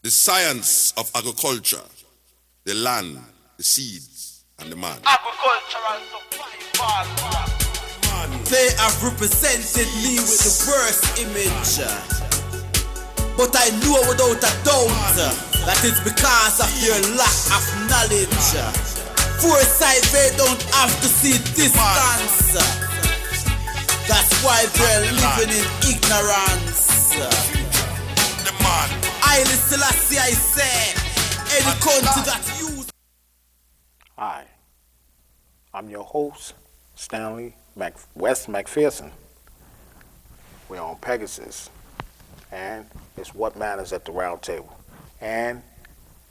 The science of agriculture, the land, the seeds, and the man. Agricultural survival. They have represented me with the worst image, but I know without a doubt that it's because of your lack of knowledge. Foresight, they don't have to see distance. That's why they're living in ignorance. I Selassie, I say, any country that use. Hi, I'm your host, Stanley West McPherson. We're on Pegasus, and it's What Matters at the Roundtable. And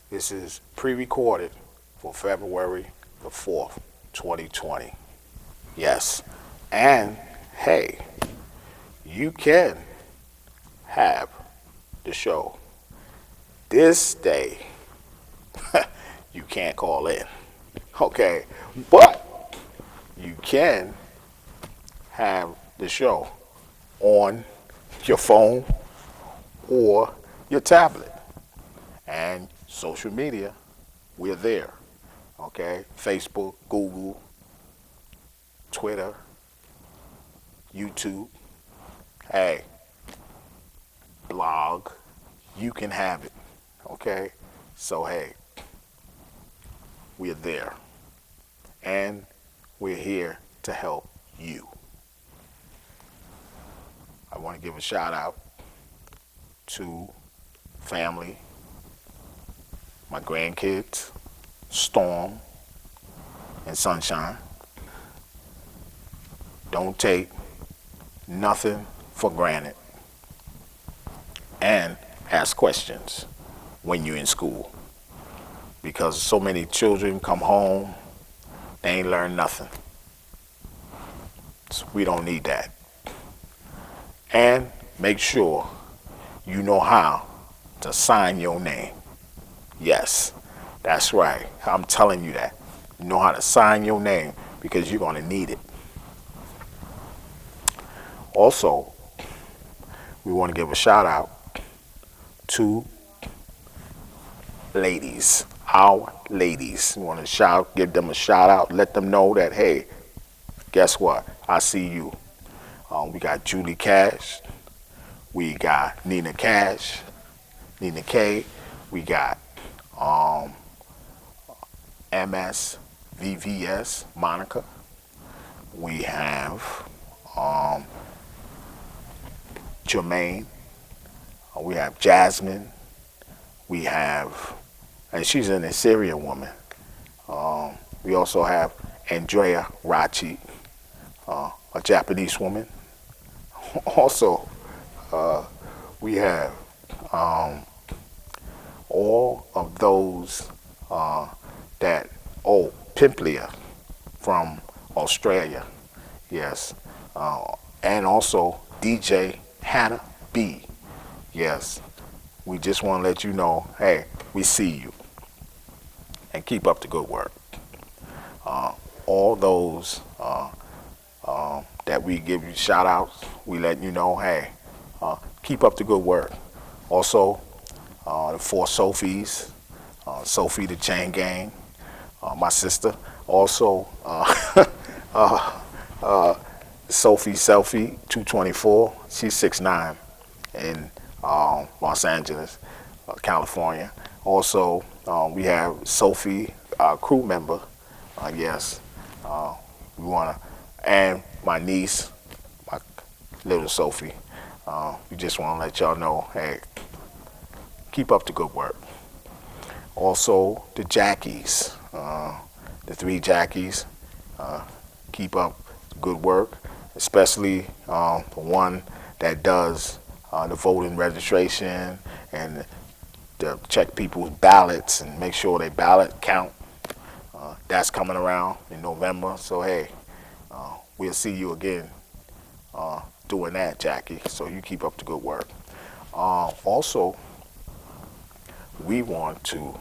this is pre-recorded for February the 4th, 2020. Yes, and hey, you can have the show. This day, you can't call in, okay? But you can have the show on your phone or your tablet. And social media, we're there, okay? Facebook, Google, Twitter, YouTube, hey, blog, you can have it, okay? So, hey, we're there, and we're here to help you. I want to give a shout out to family, my grandkids, Storm and Sunshine. Don't take nothing for granted, and ask questions when you're in school, because so many children come home, they ain't learned nothing. So we don't need that. And make sure you know how to sign your name. Yes, that's right. I'm telling you that. You know how to sign your name, because you're going to need it. Also, we want to give a shout out to ladies, our ladies. We want to give them a shout out, let them know that, hey, guess what? I see you. We got Julie Cash, we got Nina Cash, Nina K, we got MS, VVS, Monica. We have Jermaine. We have Jasmine. We have, and she's an Assyrian woman. We also have Andrea Rachi, a Japanese woman. Also, we have all of those Pimplia from Australia, yes, and also DJ Hannah B. Yes, we just want to let you know, hey, we see you, and keep up the good work. All those that we give you shout outs, we let you know, hey, keep up the good work. Also, the 4 Sophies, Sophie the Chain Gang, my sister. Also, Sophie Selfie 224, she's 6'9", in Los Angeles, California. Also, we have Sophie, our crew member. Yes, we want to, and my niece, my little Sophie. We just want to let y'all know, hey, keep up the good work. Also, the Jackies, the 3 Jackies, keep up the good work, especially the one that does the voting registration and to check people's ballots and make sure they ballot count. That's coming around in November. So, hey, we'll see you again doing that, Jackie. So you keep up the good work. Also, we want to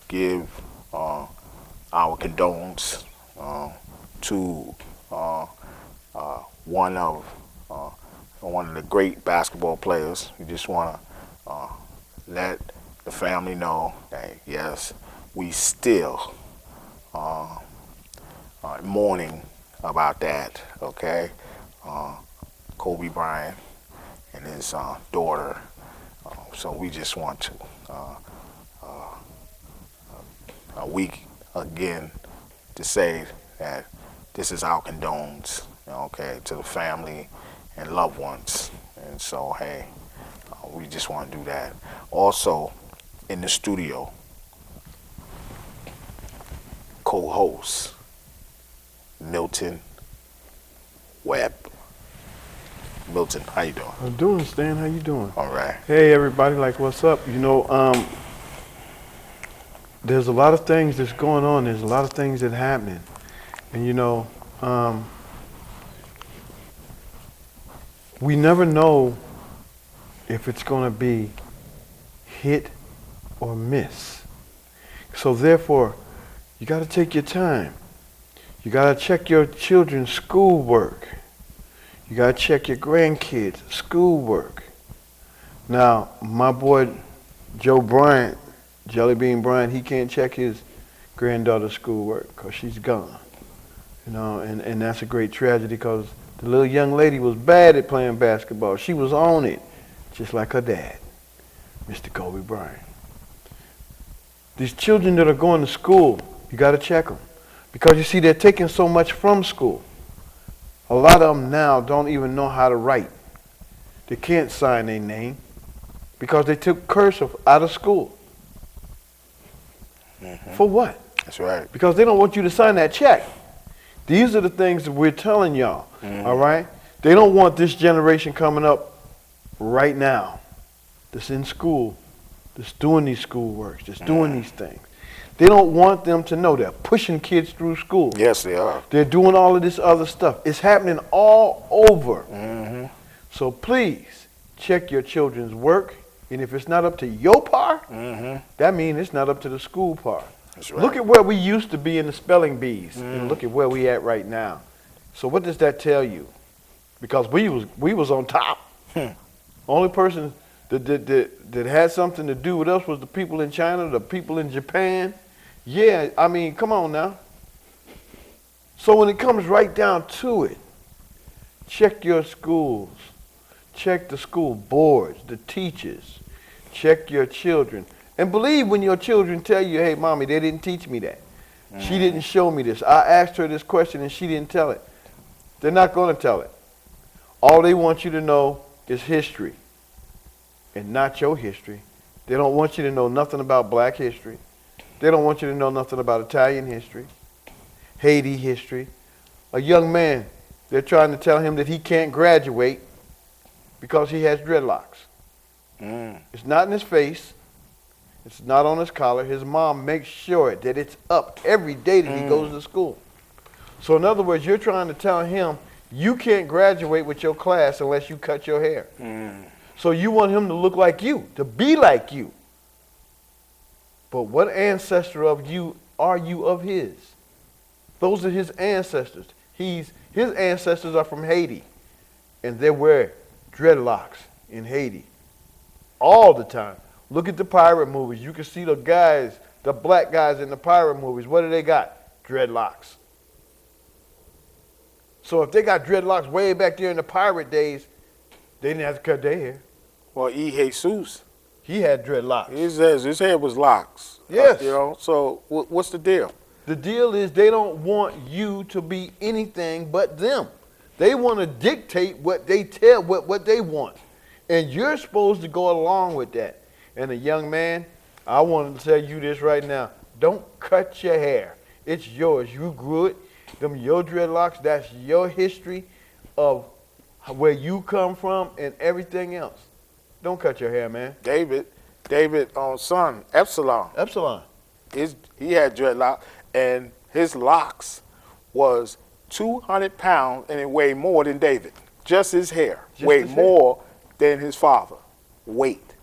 give our condolences to one of the great basketball players. We just want to let the family know that yes, we still mourning about that. Okay, Kobe Bryant and his daughter. So we just want to a week again to say that this is our condolences, okay, to the family and loved ones. And so, hey, we just want to do that. Also, in the studio, co-host Milton, Webb. Milton, how you doing? I'm doing, Stan. How you doing? All right. Hey, everybody. Like, what's up? You know, there's a lot of things that's going on. There's a lot of things that happening. And, you know, we never know if it's going to be hit or miss. So, therefore, you got to take your time. You got to check your children's schoolwork. You got to check your grandkids' schoolwork. Now, my boy Joe Bryant, Jelly Bean Bryant, he can't check his granddaughter's schoolwork because she's gone. You know, and that's a great tragedy because the little young lady was bad at playing basketball. She was on it, just like her dad, Mr. Kobe Bryant. These children that are going to school, you got to check them because you see they're taking so much from school. A lot of them now don't even know how to write. They can't sign their name because they took cursive out of school. Mm-hmm. For what? That's right. Because they don't want you to sign that check. These are the things that we're telling y'all, all right? They don't want this generation coming up right now that's in school, that's doing these schoolworks, that's doing these things. They don't want them to know they're pushing kids through school. Yes, they are. They're doing all of this other stuff. It's happening all over. So please check your children's work. And if it's not up to your par, that means it's not up to the school par. That's right. Look at where we used to be in the spelling bees and look at where we at right now. So what does that tell you? Because we was on top. Only person that had something to do with us was the people in China, the people in Japan. Yeah, I mean, come on now. So when it comes right down to it, check your schools. Check the school boards, the teachers. Check your children. And believe when your children tell you, hey, mommy, they didn't teach me that. She didn't show me this. I asked her this question and she didn't tell it. They're not going to tell it. All they want you to know is history and not your history. They don't want you to know nothing about black history. They don't want you to know nothing about Italian history, Haiti history. A young man, they're trying to tell him that he can't graduate because he has dreadlocks. It's not in his face. It's not on his collar. His mom makes sure that it's up every day that he goes to school. So in other words, you're trying to tell him you can't graduate with your class unless you cut your hair. So you want him to look like you, to be like you. But what ancestor of you are you of his? Those are his ancestors. His ancestors are from Haiti, and they wear dreadlocks in Haiti all the time. Look at the pirate movies. You can see the guys, the black guys in the pirate movies. What do they got? Dreadlocks. So if they got dreadlocks way back there in the pirate days, they didn't have to cut their hair. Well, E. Jesus, he had dreadlocks. His hair was locks. Yes. You know, so what's the deal? The deal is they don't want you to be anything but them. They want to dictate what they tell, what they want. And you're supposed to go along with that. And a young man, I want to tell you this right now. Don't cut your hair. It's yours. You grew it. Them your dreadlocks, that's your history of where you come from and everything else. Don't cut your hair, man. David, son, Epsilon. He had dreadlocks, and his locks was 200 pounds, and it weighed more than David. Just his hair weighed more than his father. Weight,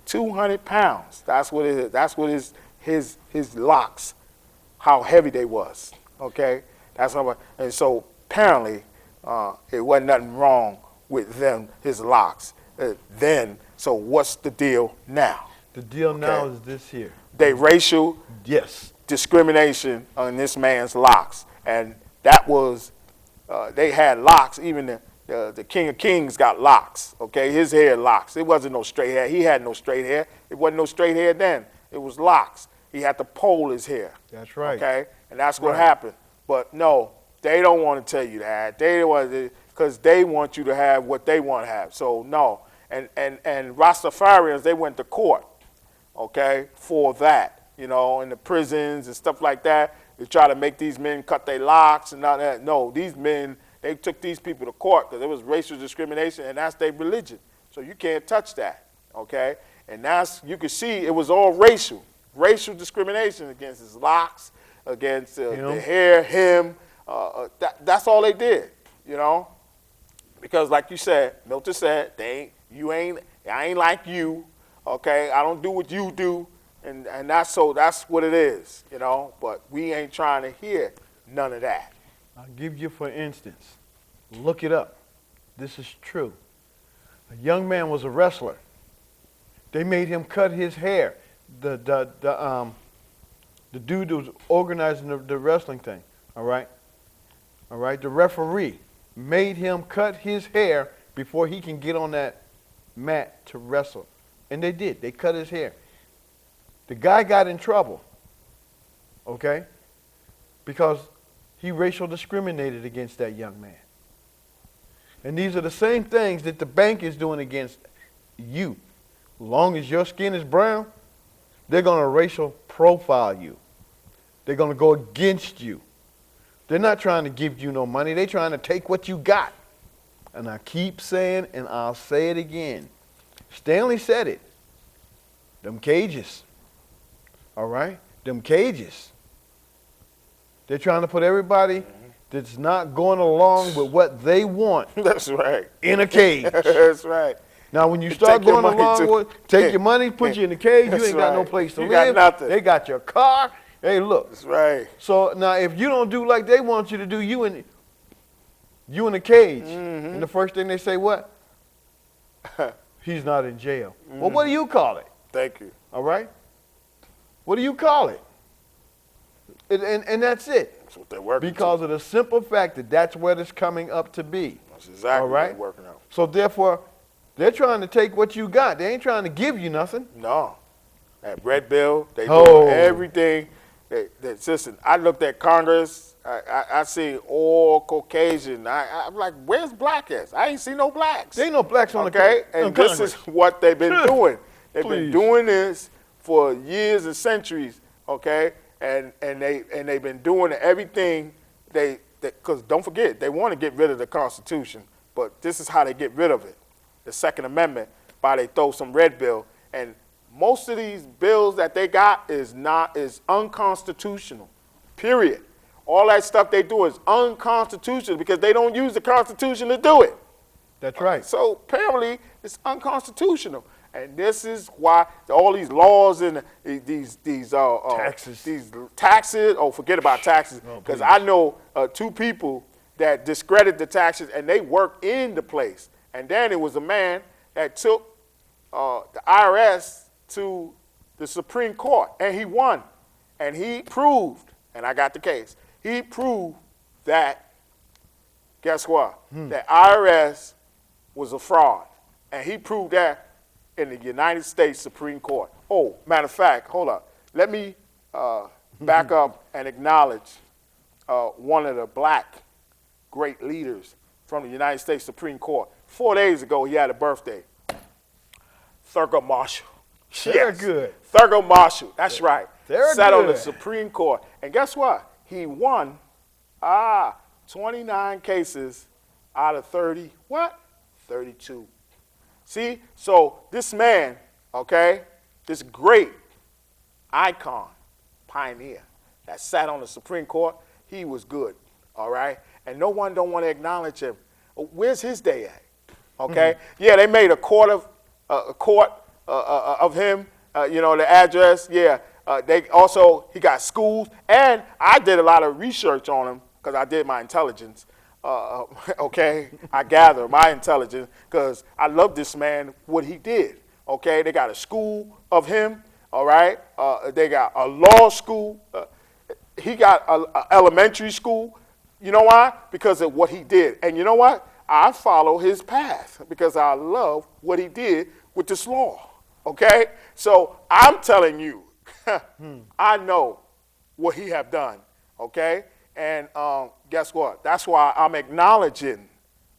200 pounds. That's what it is. That's what his locks, how heavy they was. Okay, that's how. And so apparently, it wasn't nothing wrong with them, his locks. Then, so what's the deal now? The deal now Okay. is this here. They racial Yes. discrimination on this man's locks, and that was they had locks. Even the King of Kings got locks. Okay, his hair locks. It wasn't no straight hair. He had no straight hair. It wasn't no straight hair then. It was locks. He had to pole his hair. That's right. Okay, and that's what Right. happened. But no, they don't want to tell you that. They want because they want you to have what they want to have. So no, and Rastafarians, they went to court. Okay, for that, in the prisons and stuff like that. They try to make these men cut their locks and all that. No, these men, they took these people to court because it was racial discrimination, and that's their religion. So you can't touch that, okay? And you can see it was all racial discrimination against his locks, against the hair, him. That's all they did, because like you said, Milton said, I ain't like you. Okay, I don't do what you do, and that's what it is, But we ain't trying to hear none of that. I'll give you, for instance, look it up. This is true. A young man was a wrestler. They made him cut his hair. The dude who was organizing the wrestling thing. All right. The referee made him cut his hair before he can get on that mat to wrestle. And they did. They cut his hair. The guy got in trouble, okay, because he racial discriminated against that young man. And these are the same things that the bank is doing against you. As long as your skin is brown, they're going to racial profile you. They're going to go against you. They're not trying to give you no money. They're trying to take what you got. And I keep saying, and I'll say it again, Stanley said it. Them cages. All right? Them cages. They're trying to put everybody that's not going along with what they want That's right. in a cage. That's right. Now, when you start Take your going money along too. with, take your money, put you in the cage, you That's ain't got no right. place to You got live. nothing. They got your car. Hey, look. That's right. So now, if you don't do like they want you to do, you in the cage. Mm-hmm. And the first thing they say, what? He's not in jail. Well, what do you call it? Thank you. All right? What do you call it? And that's it. That's what they're working Because of the simple fact that that's what it's coming up to be. That's exactly all right? what they're working out. So therefore, they're trying to take what you got. They ain't trying to give you nothing. No. That Red Bill, they Oh. do everything. Listen, I looked at Congress. I see all Caucasian. I'm like, where's black at? I ain't see no blacks. There ain't no blacks on Okay? the And this is what they've been doing. They've been Please. doing this for years and centuries, okay? And they've been doing everything because don't forget, they want to get rid of the Constitution, but this is how they get rid of it. The Second Amendment, by they throw some red bill. And most of these bills that they got is unconstitutional, period. All that stuff they do is unconstitutional because they don't use the Constitution to do it. That's right. So apparently it's unconstitutional. And this is why all these laws and these Taxes. These taxes. Oh, forget about taxes, because I know two people that discredit the taxes, and they work in the place. And then it was a man that took the IRS to the Supreme Court, and he won. And he proved, and I got the case, he proved that, guess what? That IRS was a fraud. And he proved that in the United States Supreme Court. Oh, matter of fact, hold up. Let me back up and acknowledge one of the black great leaders from the United States Supreme Court. 4 days ago, he had a birthday. Thurgood Marshall. Very good. Thurgood Marshall, that's right. Very Sat on the good. Supreme Court. And guess what? He won 29 cases out of 30, what? 32. See? So this man, okay, this great icon, pioneer that sat on the Supreme Court, he was good, all right? And no one don't want to acknowledge him. Where's his day at? Okay? Yeah, they made a court of him, the address. Yeah, he got schools. And I did a lot of research on him because I did my intelligence. Okay? I gather my intelligence because I love this man, what he did. okay? They got a school of him, all right? They got a law school. He got a elementary school. You know why? Because of what he did. And you know what? I follow his path because I love what he did with this law, okay? So I'm telling you, I know what he have done, okay? And guess what? That's why I'm acknowledging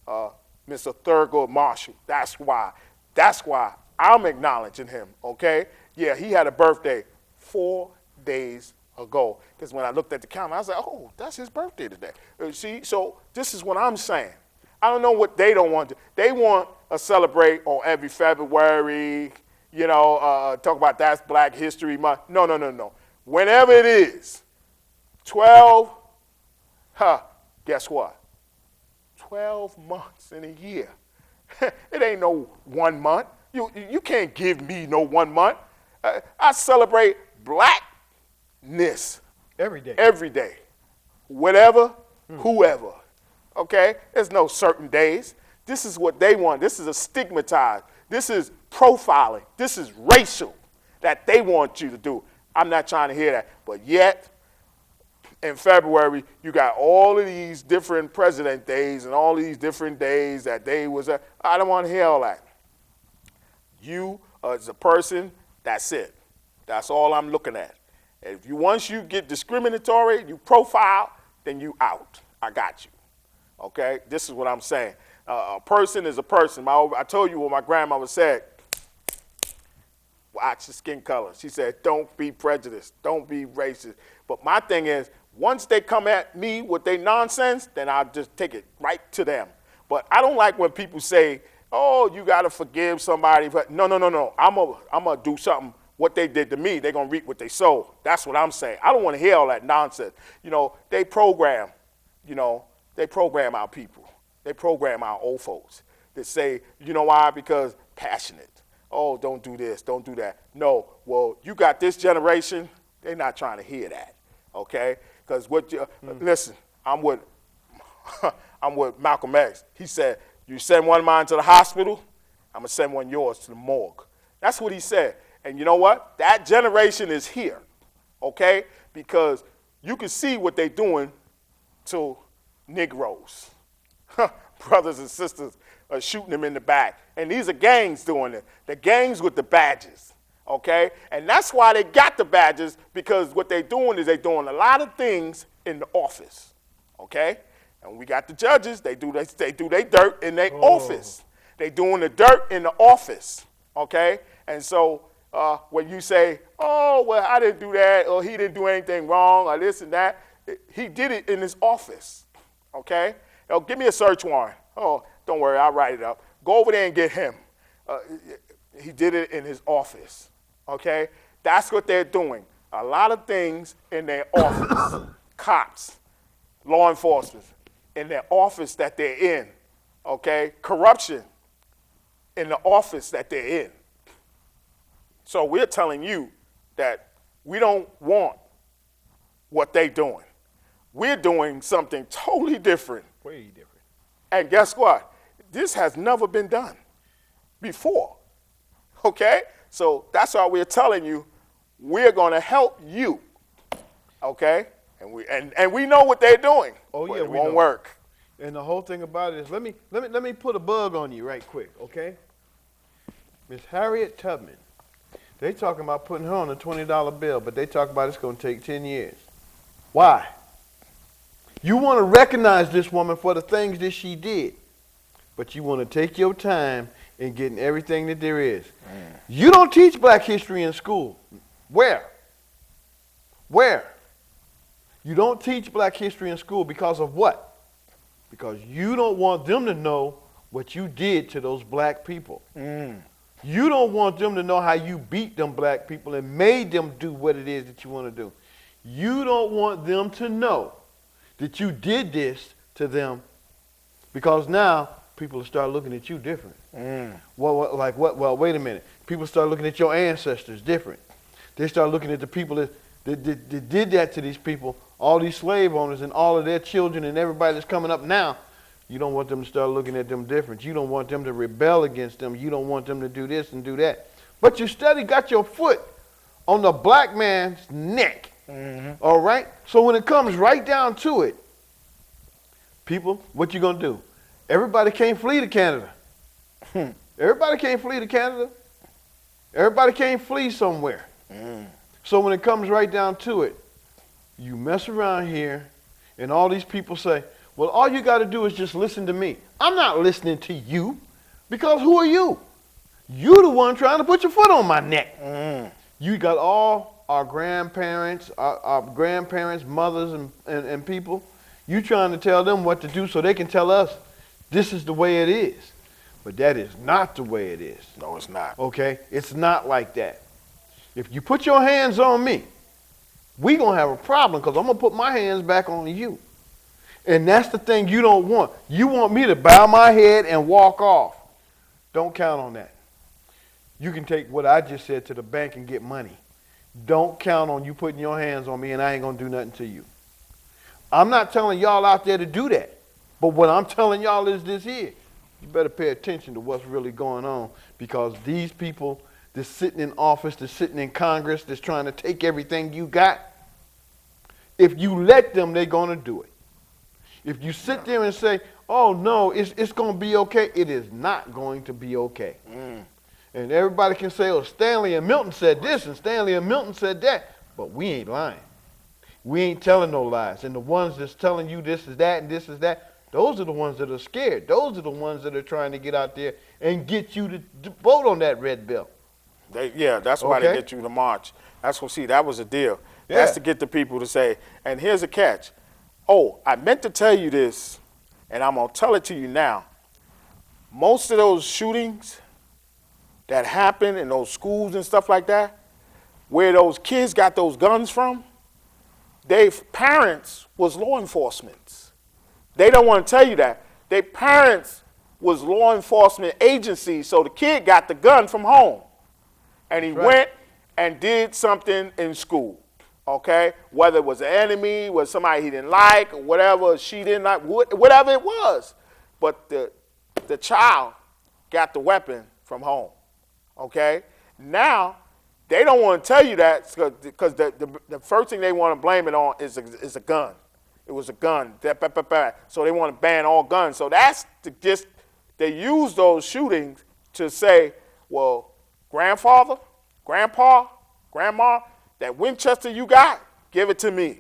Mr. Thurgood Marshall. That's why I'm acknowledging him, okay? Yeah, he had a birthday 4 days ago. Because when I looked at the calendar, I was like, oh, that's his birthday today. See, so this is what I'm saying. I don't know what they don't want to. They want to celebrate on every February, you know, talk about that's Black History Month. No. Whenever it is, 12, guess what? 12 months in a year. It ain't no 1 month. You can't give me no 1 month. I celebrate Blackness Every day. every day. Whatever, whoever. Okay? There's no certain days. This is what they want. This is a stigmatized. This is profiling. This is racial that they want you to do. I'm not trying to hear that. But yet, in February, you got all of these different president days and all these different days that they was. I don't want to hear all that. You as a person, that's it. That's all I'm looking at. And if once you get discriminatory, you profile, then you out. I got you. Okay? This is what I'm saying. A person is a person. I told you what my grandmother said. Watch the skin color. She said, don't be prejudiced. Don't be racist. But my thing is, once they come at me with their nonsense, then I'll just take it right to them. But I don't like when people say, oh, you got to forgive somebody. But no. I'm going to do something. What they did to me, they're going to reap what they sow. That's what I'm saying. I don't want to hear all that nonsense. You know, they program our people. They program our old folks that say, you know why? Because passionate. Oh, don't do this, don't do that. No, well, you got this generation, they're not trying to hear that, okay? Because listen, I'm with Malcolm X. He said, you send one of mine to the hospital, I'm going to send one yours to the morgue. That's what he said. And you know what? That generation is here, okay? Because you can see what they're doing to Negroes. Brothers and sisters are shooting them in the back. And these are gangs doing it. The gangs with the badges, okay? And that's why they got the badges, because what they're doing is they're doing a lot of things in the office, okay? And we got the judges. They do their dirt in their office. They doing the dirt in the office, okay? And so when you say, oh, well, I didn't do that, or he didn't do anything wrong, or this and that, he did it in his office, okay? Oh, give me a search warrant. Oh, don't worry, I'll write it up. Go over there and get him. He did it in his office, okay? That's what they're doing. A lot of things in their office, cops, law enforcement, in their office that they're in, okay? Corruption in the office that they're in. So we're telling you that we don't want what they're doing. We're doing something totally different. Way different. And guess what? This has never been done before, okay? So that's why we're telling you we're going to help you, okay? And we know what they're doing. Oh yeah, but it we won't know. work. And the whole thing about it is, let me put a bug on you right quick, okay? Miss Harriet Tubman, they talking about putting her on a $20 bill, but they talk about it's going to take 10 years. Why? You want to recognize this woman for the things that she did, but you want to take your time in getting everything that there is. You don't teach Black history in school. Where? You don't teach Black history in school because of what? Because you don't want them to know what you did to those Black people. You don't want them to know how you beat them Black people and made them do what it is that you want to do. You don't want them to know that you did this to them, because now people will start looking at you different. Well, wait a minute. People start looking at your ancestors different. They start looking at the people that did that to these people, all these slave owners and all of their children and everybody that's coming up now. You don't want them to start looking at them different. You don't want them to rebel against them. You don't want them to do this and do that. But you steady got your foot on the black man's neck. All right? So when it comes right down to it, people, what you going to do? Everybody can't flee to Canada. Everybody can't flee to Canada. Everybody can't flee somewhere. So when it comes right down to it, you mess around here and all these people say, well, all you got to do is just listen to me. I'm not listening to you because who are you? You the one trying to put your foot on my neck. You got all our grandparents, our grandparents, mothers and people. You trying to tell them what to do so they can tell us this is the way it is. But that is not the way it is. No, it's not. Okay? It's not like that. If you put your hands on me, we going to have a problem because I'm going to put my hands back on you. And that's the thing you don't want. You want me to bow my head and walk off. Don't count on that. You can take what I just said to the bank and get money. Don't count on you putting your hands on me and I ain't going to do nothing to you. I'm not telling y'all out there to do that. But what I'm telling y'all is this here. You better pay attention to what's really going on because these people that's sitting in office, that's sitting in Congress, that's trying to take everything you got, if you let them, they're going to do it. If you sit there and say, oh, no, it's going to be okay, it is not going to be okay. And everybody can say, oh, Stanley and Milton said this and Stanley and Milton said that, but we ain't lying. We ain't telling no lies. And the ones that's telling you this is that and this is that, those are the ones that are scared. Those are the ones that are trying to get out there and get you to vote on that red bill. That's why they get you to march. That's what, see, that was a deal. Yeah. That's to get the people to say, and here's a catch. Oh, I meant to tell you this, and I'm going to tell it to you now. Most of those shootings that happen in those schools and stuff like that, where those kids got those guns from, their parents was law enforcement. They don't want to tell you that. Their parents was law enforcement agencies, so the kid got the gun from home. And he went and did something in school, okay? Whether it was an enemy, was somebody he didn't like, or whatever she didn't like, whatever it was. But the child got the weapon from home, okay? Now, they don't want to tell you that because the first thing they want to blame it on is a gun. It was a gun. So they want to ban all guns. So that's they use those shootings to say, well, grandfather, grandpa, grandma, that Winchester you got, give it to me.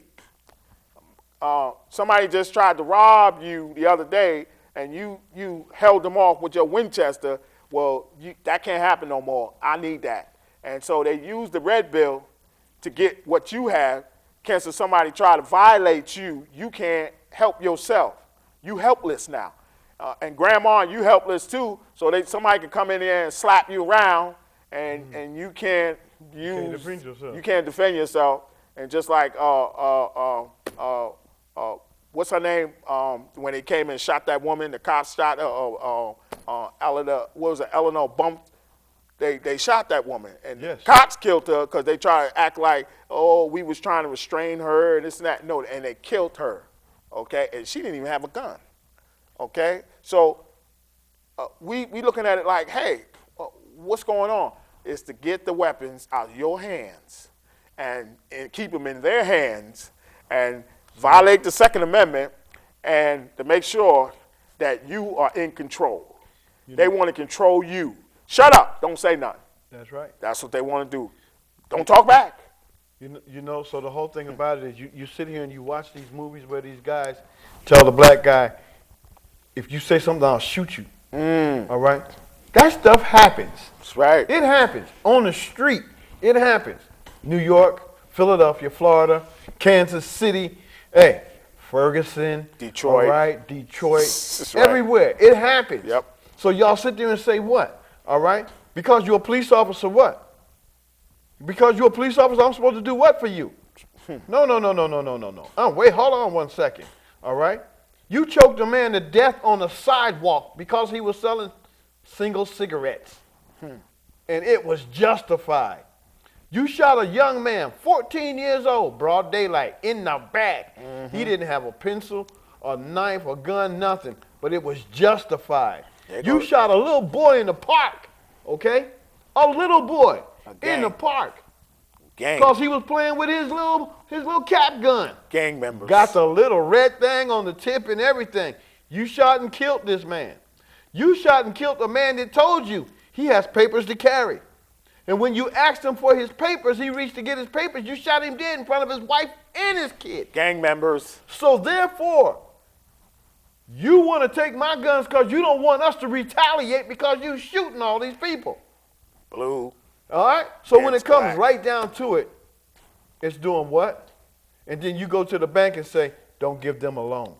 Somebody just tried to rob you the other day, and you held them off with your Winchester. Well, that can't happen no more. I need that. And so they use the red bill to get what you have. Can somebody try to violate you, you can't help yourself. You helpless now. And grandma, you helpless too, so somebody can come in there and slap you around, and you can't defend yourself. And just like, what's her name, when they came and shot that woman, the cops shot Eleanor bumped. They shot that woman, and cops killed her because they tried to act like, oh, we was trying to restrain her and this and that. No, and they killed her, okay? And she didn't even have a gun, okay? So we looking at it like, hey, what's going on? It's to get the weapons out of your hands and keep them in their hands and violate the Second Amendment and to make sure that you are in control. They want to control you. Shut up. Don't say nothing. That's right. That's what they want to do. Don't talk back. You know, so the whole thing about it is you sit here and you watch these movies where these guys tell the black guy, if you say something, I'll shoot you. All right? That stuff happens. That's right. It happens. On the street, it happens. New York, Philadelphia, Florida, Kansas City, Ferguson, Detroit. All right? Detroit. That's right. Everywhere. It happens. Yep. So y'all sit there and say what? All right? Because you're a police officer, what? Because you're a police officer, I'm supposed to do what for you? No. Wait, hold on one second. All right? You choked a man to death on the sidewalk because he was selling single cigarettes. And it was justified. You shot a young man, 14 years old, broad daylight, in the back. He didn't have a pencil, a knife, a gun, nothing. But it was justified. You shot a little boy in the park, okay? A little boy gang. in the park. Gang. Because he was playing with his little cap gun. Gang members. Got the little red thing on the tip and everything. You shot and killed this man. You shot and killed a man that told you he has papers to carry. And when you asked him for his papers, he reached to get his papers. You shot him dead in front of his wife and his kid. Gang members. So therefore, you want to take my guns because you don't want us to retaliate because you shooting all these people. Blue. All right? So when it comes black. right down to it, it's doing what? And then you go to the bank and say, don't give them a loan.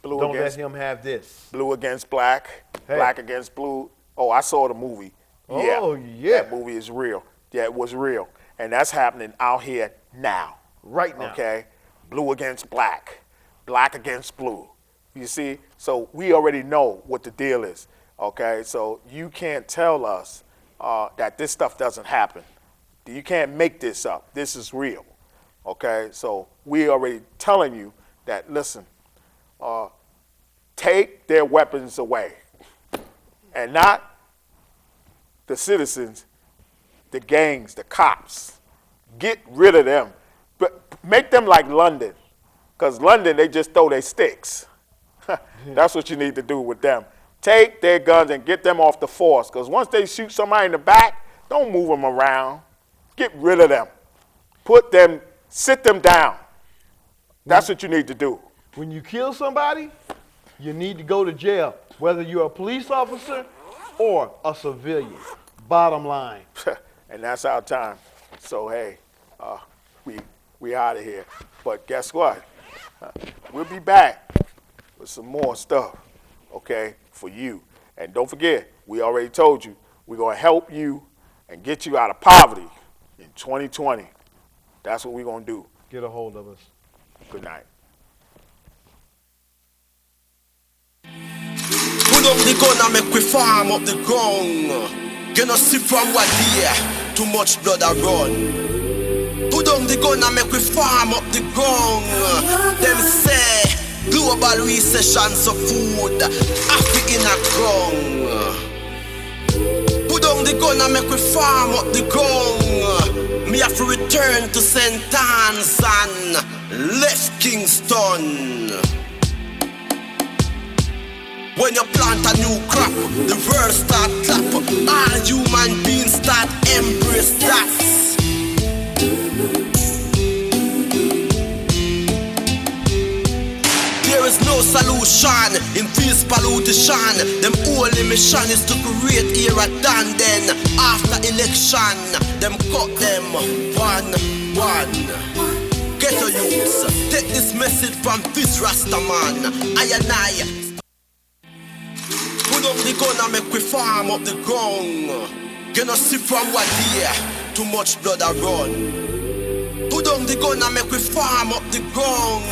Blue Don't against let him have this. blue against black. Hey. Black against blue. Oh, I saw the movie. Oh, yeah. That movie is real. Yeah, it was real. And that's happening out here now. Right now. Okay? Blue against black. Black against blue. You see? So we already know what the deal is. Okay? So you can't tell us that this stuff doesn't happen. You can't make this up. This is real. Okay? So we already telling you that, listen, take their weapons away. And not the citizens, the gangs, the cops. Get rid of them. But make them like London. Because London, they just throw their sticks. That's what you need to do with them. Take their guns and get them off the force. Because once they shoot somebody in the back, don't move them around. Get rid of them. Sit them down. That's what you need to do. When you kill somebody, you need to go to jail, whether you're a police officer or a civilian. Bottom line. And that's our time. So, hey, we out of here. But guess what? We'll be back with some more stuff, okay, for you. And don't forget, we already told you, we're going to help you and get you out of poverty in 2020. That's what we're going to do. Get a hold of us. Good night. Put up the gun and make we farm up the ground. You know see from what here, too much blood a run. Put down the gun and make we farm up the ground. Them say global recession so food Africa in a ground. Put down the gun and make we farm up the ground. Me have to return to St. Anne's and left Kingston. When you plant a new crop, the world start clap. All human beings start embrace that. There is no solution in this pollution. Them only mission is to create era done. Then after election, them cut them one. Get a youths, take this message from this Rastaman. I and I. Put up the gun and make we farm up the ground. You know see from what here, too much blood a run. Put down the gun and make we farm up the ground.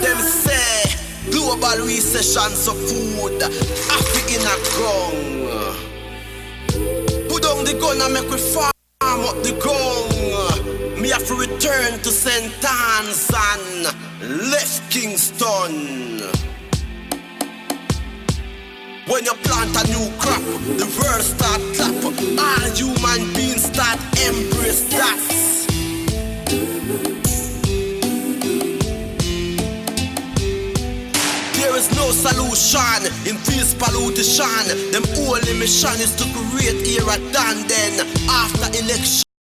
Them say global recession so food Africa in a ground. Put down the gun and make we farm up the ground. Me have to return to St. Anne's and left Kingston. When you plant a new crop, the world start clap. All human beings start embrace that. There is no solution in this pollution. Them only mission is to create era done. Then after